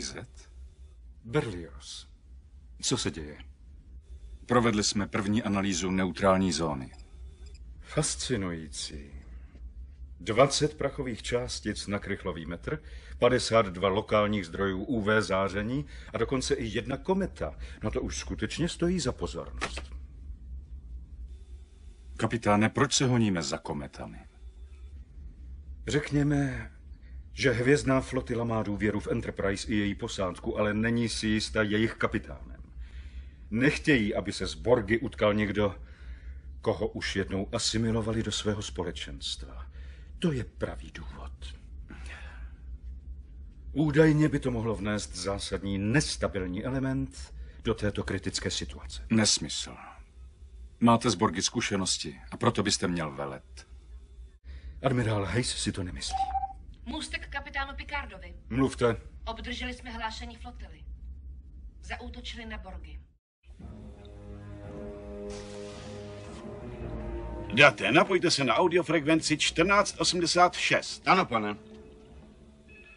BIZ? Berlioz. Co se děje? Provedli jsme první analýzu neutrální zóny. Fascinující. 20 prachových částic na krychlový metr, 52 lokálních zdrojů UV záření a dokonce i jedna kometa. No to už skutečně stojí za pozornost. Kapitáne, proč se honíme za kometami? Řekněme, že hvězdná flotila má důvěru v Enterprise i její posádku, ale není si jistá jejich kapitánem. Nechtějí, aby se s Borgy utkal někdo, koho už jednou asimilovali do svého společenstva. To je pravý důvod. Údajně by to mohlo vnést zásadní nestabilní element do této kritické situace. Nesmysl. Máte z Borgy zkušenosti a proto byste měl velet. Admirál Hayes si to nemyslí. Můstek kapitánu Picardovi. Mluvte. Obdrželi jsme hlášení flotily. Zaútočili na Borgy. Date, napojte se na audiofrekvenci 1486. Ano, pane.